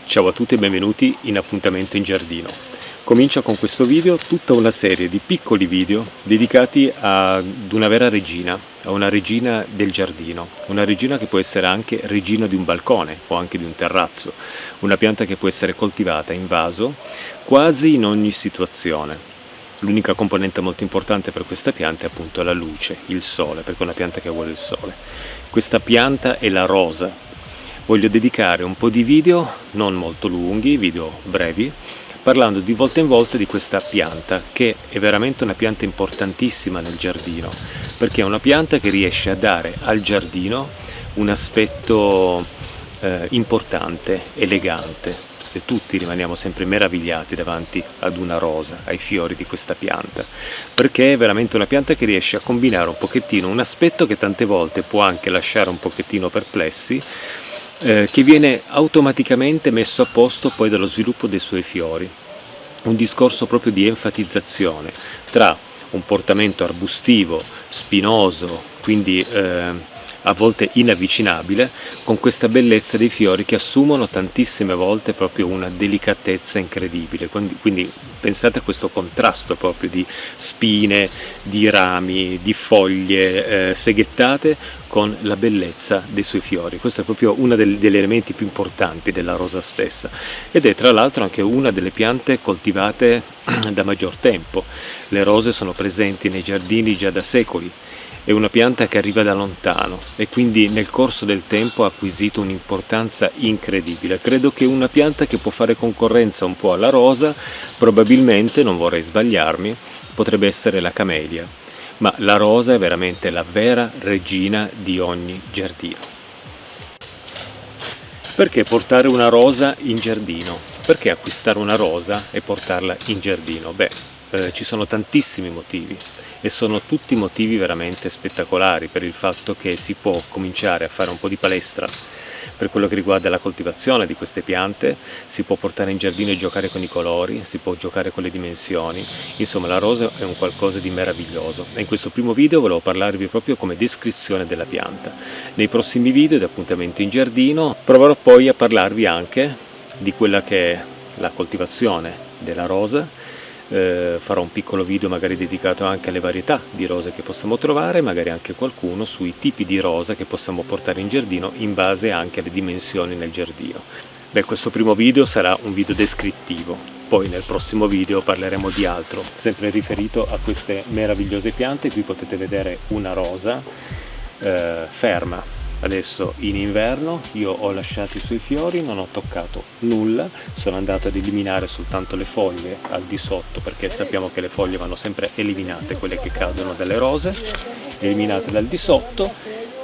Ciao a tutti e benvenuti in Appuntamento in Giardino. Comincio con questo video tutta una serie di piccoli video dedicati ad una vera regina, a una regina del giardino, una regina che può essere anche regina di un balcone o anche di un terrazzo, una pianta che può essere coltivata in vaso quasi in ogni situazione. L'unica componente molto importante per questa pianta è appunto la luce, il sole, perché è una pianta che vuole il sole. Questa pianta è la rosa. Voglio dedicare un po' di video, non molto lunghi, video brevi, parlando di volta in volta di questa pianta, che è veramente una pianta importantissima nel giardino, perché è una pianta che riesce a dare al giardino un aspetto importante, elegante, e tutti rimaniamo sempre meravigliati davanti ad una rosa, ai fiori di questa pianta, perché è veramente una pianta che riesce a combinare un pochettino un aspetto che tante volte può anche lasciare un pochettino perplessi, che viene automaticamente messo a posto poi dallo sviluppo dei suoi fiori. Un discorso proprio di enfatizzazione tra un portamento arbustivo, spinoso, quindi a volte inavvicinabile, con questa bellezza dei fiori che assumono tantissime volte proprio una delicatezza incredibile. Quindi pensate a questo contrasto proprio di spine, di rami, di foglie seghettate con la bellezza dei suoi fiori. Questo è proprio uno degli elementi più importanti della rosa stessa, ed è tra l'altro anche una delle piante coltivate da maggior tempo. Le rose sono presenti nei giardini già da secoli. È una pianta che arriva da lontano e quindi nel corso del tempo ha acquisito un'importanza incredibile. Credo che una pianta che può fare concorrenza un po' alla rosa, probabilmente, non vorrei sbagliarmi, potrebbe essere la camellia, ma la rosa è veramente la vera regina di ogni giardino. Perché portare una rosa in giardino? Perché acquistare una rosa e portarla in giardino? Ci sono tantissimi motivi. E sono tutti motivi veramente spettacolari, per il fatto che si può cominciare a fare un po' di palestra per quello che riguarda la coltivazione di queste piante, si può portare in giardino e giocare con i colori, si può giocare con le dimensioni. Insomma, la rosa è un qualcosa di meraviglioso e in questo primo video volevo parlarvi proprio come descrizione della pianta. Nei prossimi video di Appuntamento in Giardino proverò poi a parlarvi anche di quella che è la coltivazione della rosa. Farò un piccolo video magari dedicato anche alle varietà di rose che possiamo trovare, magari anche qualcuno sui tipi di rosa che possiamo portare in giardino in base anche alle dimensioni nel giardino. Questo primo video sarà un video descrittivo, poi nel prossimo video parleremo di altro, sempre riferito a queste meravigliose piante. Qui potete vedere una rosa ferma. Adesso in inverno io ho lasciato i suoi fiori, non ho toccato nulla, sono andato ad eliminare soltanto le foglie al di sotto, perché sappiamo che le foglie vanno sempre eliminate, quelle che cadono dalle rose, eliminate dal di sotto.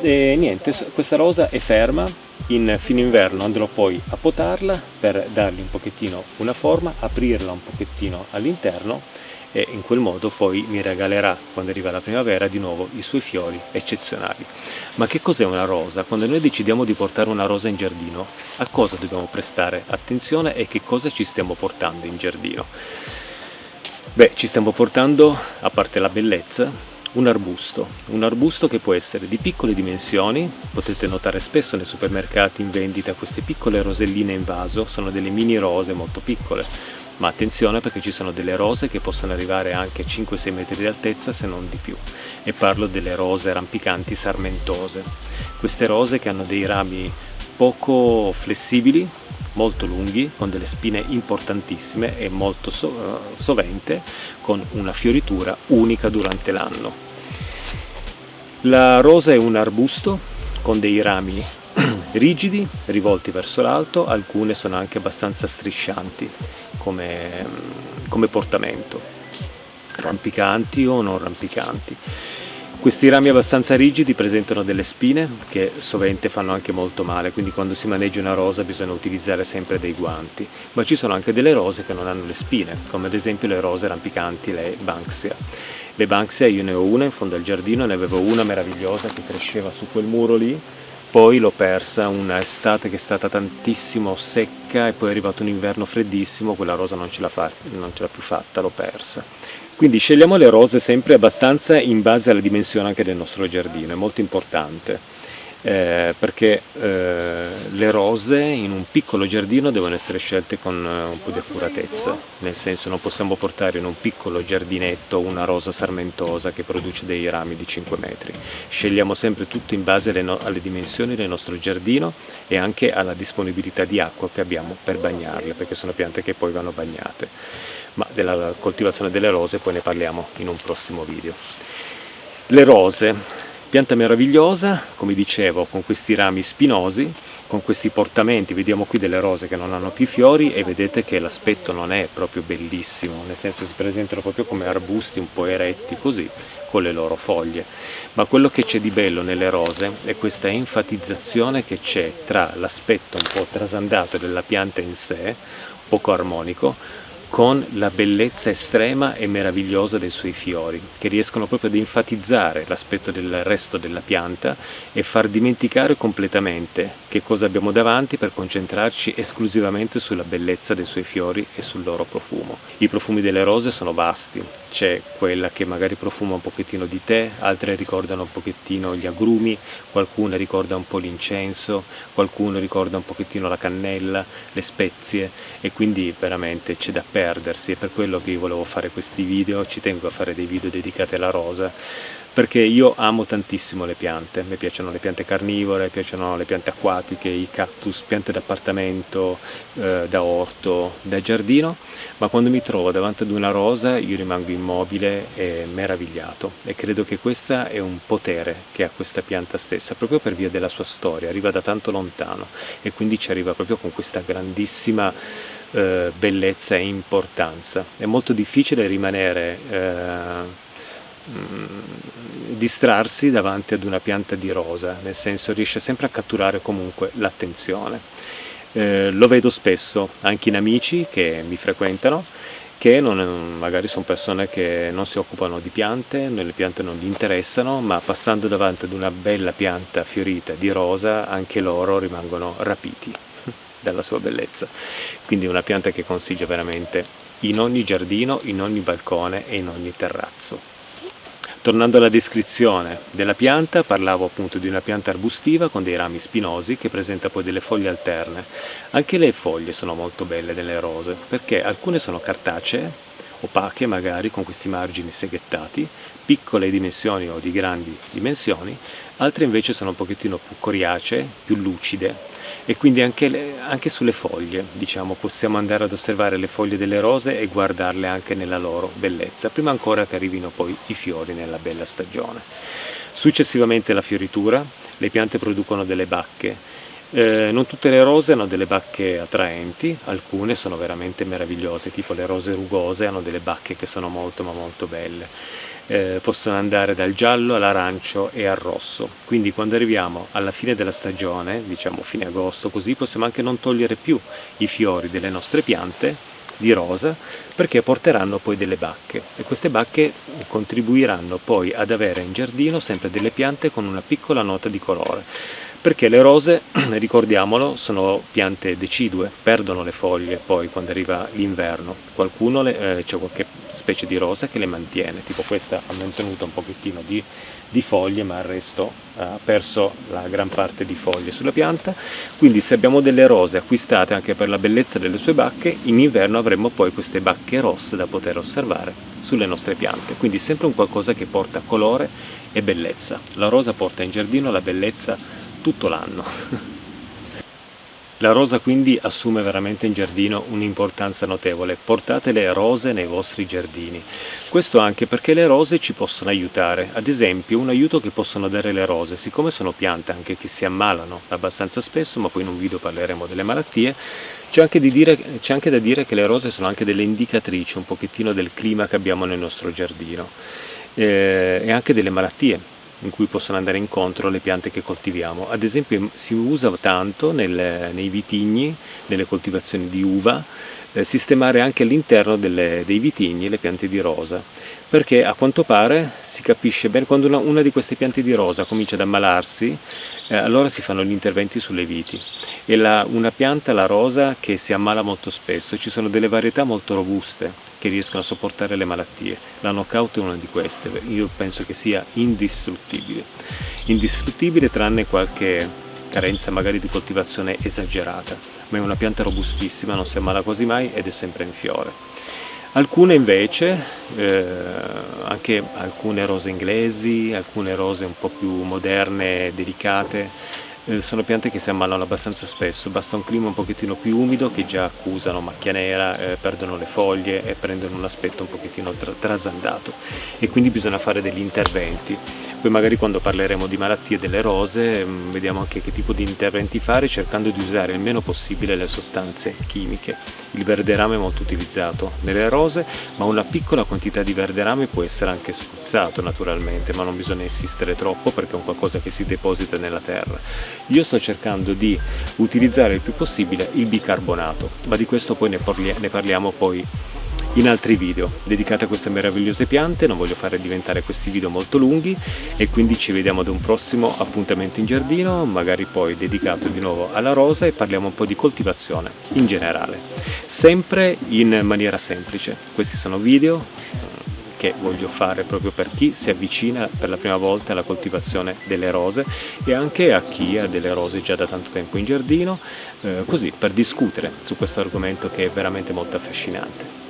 E niente, questa rosa è ferma. In fine inverno andrò poi a potarla per dargli un pochettino una forma, aprirla un pochettino all'interno, e in quel modo poi mi regalerà, quando arriva la primavera, di nuovo i suoi fiori eccezionali. Ma che cos'è una rosa? Quando noi decidiamo di portare una rosa in giardino, a cosa dobbiamo prestare attenzione e che cosa ci stiamo portando in giardino? Ci stiamo portando, a parte la bellezza, un arbusto che può essere di piccole dimensioni. Potete notare spesso nei supermercati in vendita queste piccole roselline in vaso, sono delle mini rose molto piccole. Ma attenzione, perché ci sono delle rose che possono arrivare anche a 5-6 metri di altezza, se non di più, e parlo delle rose rampicanti sarmentose. Queste rose che hanno dei rami poco flessibili, molto lunghi, con delle spine importantissime e molto sovente con una fioritura unica durante l'anno. La rosa è un arbusto con dei rami rigidi, rivolti verso l'alto, alcune sono anche abbastanza striscianti come portamento, rampicanti o non rampicanti. Questi rami abbastanza rigidi presentano delle spine che sovente fanno anche molto male, quindi quando si maneggia una rosa bisogna utilizzare sempre dei guanti. Ma ci sono anche delle rose che non hanno le spine, come ad esempio le rose rampicanti, le Banksia. Le Banksia io ne ho una in fondo al giardino, ne avevo una meravigliosa che cresceva su quel muro lì. Poi l'ho persa una estate che è stata tantissimo secca, e poi è arrivato un inverno freddissimo, quella rosa non ce l'ha più fatta, l'ho persa. Quindi scegliamo le rose sempre abbastanza in base alla dimensione anche del nostro giardino, è molto importante. perché le rose in un piccolo giardino devono essere scelte con un po' di accuratezza, nel senso non possiamo portare in un piccolo giardinetto una rosa sarmentosa che produce dei rami di 5 metri. Scegliamo sempre tutto in base alle dimensioni del nostro giardino e anche alla disponibilità di acqua che abbiamo per bagnarle, perché sono piante che poi vanno bagnate. Ma della coltivazione delle rose poi ne parliamo in un prossimo video. Le rose. Pianta meravigliosa, come dicevo, con questi rami spinosi, con questi portamenti. Vediamo qui delle rose che non hanno più fiori e vedete che l'aspetto non è proprio bellissimo, nel senso si presentano proprio come arbusti un po' eretti così, con le loro foglie. Ma quello che c'è di bello nelle rose è questa enfatizzazione che c'è tra l'aspetto un po' trasandato della pianta in sé, poco armonico, con la bellezza estrema e meravigliosa dei suoi fiori, che riescono proprio ad enfatizzare l'aspetto del resto della pianta e far dimenticare completamente che cosa abbiamo davanti per concentrarci esclusivamente sulla bellezza dei suoi fiori e sul loro profumo. I profumi delle rose sono vasti, c'è quella che magari profuma un pochettino di tè, altre ricordano un pochettino gli agrumi, qualcuna ricorda un po' l'incenso, qualcuno ricorda un pochettino la cannella, le spezie, e quindi veramente c'è da perdersi. È per quello che io volevo fare questi video, ci tengo a fare dei video dedicati alla rosa, perché io amo tantissimo le piante, mi piacciono le piante carnivore, mi piacciono le piante acquatiche, i cactus, piante d'appartamento, da orto, da giardino, ma quando mi trovo davanti ad una rosa io rimango immobile e meravigliato, e credo che questo è un potere che ha questa pianta stessa, proprio per via della sua storia, arriva da tanto lontano e quindi ci arriva proprio con questa grandissima bellezza e importanza. È molto difficile rimanere distrarsi davanti ad una pianta di rosa, nel senso riesce sempre a catturare comunque l'attenzione. Lo vedo spesso anche in amici che mi frequentano, che magari sono persone che non si occupano di piante, le piante non gli interessano, ma passando davanti ad una bella pianta fiorita di rosa anche loro rimangono rapiti dalla sua bellezza. Quindi è una pianta che consiglio veramente in ogni giardino, in ogni balcone e in ogni terrazzo. Tornando alla descrizione della pianta, parlavo appunto di una pianta arbustiva con dei rami spinosi che presenta poi delle foglie alterne. Anche le foglie sono molto belle delle rose, perché alcune sono cartacee, opache magari, con questi margini seghettati, piccole dimensioni o di grandi dimensioni, altre invece sono un pochettino più coriacee, più lucide, e quindi anche sulle foglie, diciamo, possiamo andare ad osservare le foglie delle rose e guardarle anche nella loro bellezza, prima ancora che arrivino poi i fiori nella bella stagione. Successivamente la fioritura, le piante producono delle bacche. Non tutte le rose hanno delle bacche attraenti, alcune sono veramente meravigliose, tipo le rose rugose hanno delle bacche che sono molto ma molto belle. Possono andare dal giallo all'arancio e al rosso, quindi quando arriviamo alla fine della stagione, diciamo fine agosto, così possiamo anche non togliere più i fiori delle nostre piante di rosa, perché porteranno poi delle bacche, e queste bacche contribuiranno poi ad avere in giardino sempre delle piante con una piccola nota di colore, perché le rose, ricordiamolo, sono piante decidue, perdono le foglie poi quando arriva l'inverno. C'è qualche specie di rosa che le mantiene, tipo questa ha mantenuto un pochettino di foglie, ma il resto ha perso la gran parte di foglie sulla pianta. Quindi se abbiamo delle rose acquistate anche per la bellezza delle sue bacche, in inverno avremo poi queste bacche rosse da poter osservare sulle nostre piante, quindi sempre un qualcosa che porta colore e bellezza. La rosa porta in giardino la bellezza tutto l'anno. La rosa quindi assume veramente in giardino un'importanza notevole. Portate le rose nei vostri giardini. Questo anche perché le rose ci possono aiutare. Ad esempio, un aiuto che possono dare le rose, siccome sono piante anche che si ammalano abbastanza spesso, ma poi in un video parleremo delle malattie, c'è anche da dire che le rose sono anche delle indicatrici un pochettino del clima che abbiamo nel nostro giardino, e anche delle malattie in cui possono andare incontro le piante che coltiviamo. Ad esempio si usa tanto nei vitigni, nelle coltivazioni di uva, sistemare anche all'interno dei vitigni le piante di rosa, perché a quanto pare si capisce bene quando una di queste piante di rosa comincia ad ammalarsi, allora si fanno gli interventi sulle viti. È una pianta, la rosa, che si ammala molto spesso. Ci sono delle varietà molto robuste che riescono a sopportare le malattie. La knockout è una di queste, io penso che sia indistruttibile. indistruttibile tranne qualche carenza magari di coltivazione esagerata, ma è una pianta robustissima, non si ammala quasi mai ed è sempre in fiore. Alcune invece, anche alcune rose inglesi, alcune rose un po' più moderne, delicate, sono piante che si ammalano abbastanza spesso, basta un clima un pochettino più umido che già accusano macchia nera, perdono le foglie e prendono un aspetto un pochettino trasandato e quindi bisogna fare degli interventi. Poi magari quando parleremo di malattie delle rose vediamo anche che tipo di interventi fare cercando di usare il meno possibile le sostanze chimiche. Il verderame è molto utilizzato nelle rose, ma una piccola quantità di verderame può essere anche spruzzato naturalmente, ma non bisogna insistere troppo perché è un qualcosa che si deposita nella terra. Io sto cercando di utilizzare il più possibile il bicarbonato, ma di questo poi ne parliamo poi in altri video dedicati a queste meravigliose piante. Non voglio fare diventare questi video molto lunghi e quindi ci vediamo ad un prossimo appuntamento in giardino, magari poi dedicato di nuovo alla rosa, e parliamo un po' di coltivazione in generale, sempre in maniera semplice. Questi sono video che voglio fare proprio per chi si avvicina per la prima volta alla coltivazione delle rose e anche a chi ha delle rose già da tanto tempo in giardino, così per discutere su questo argomento che è veramente molto affascinante.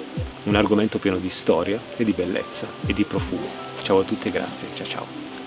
Un argomento pieno di storia e di bellezza e di profumo. Ciao a tutti e grazie, ciao ciao.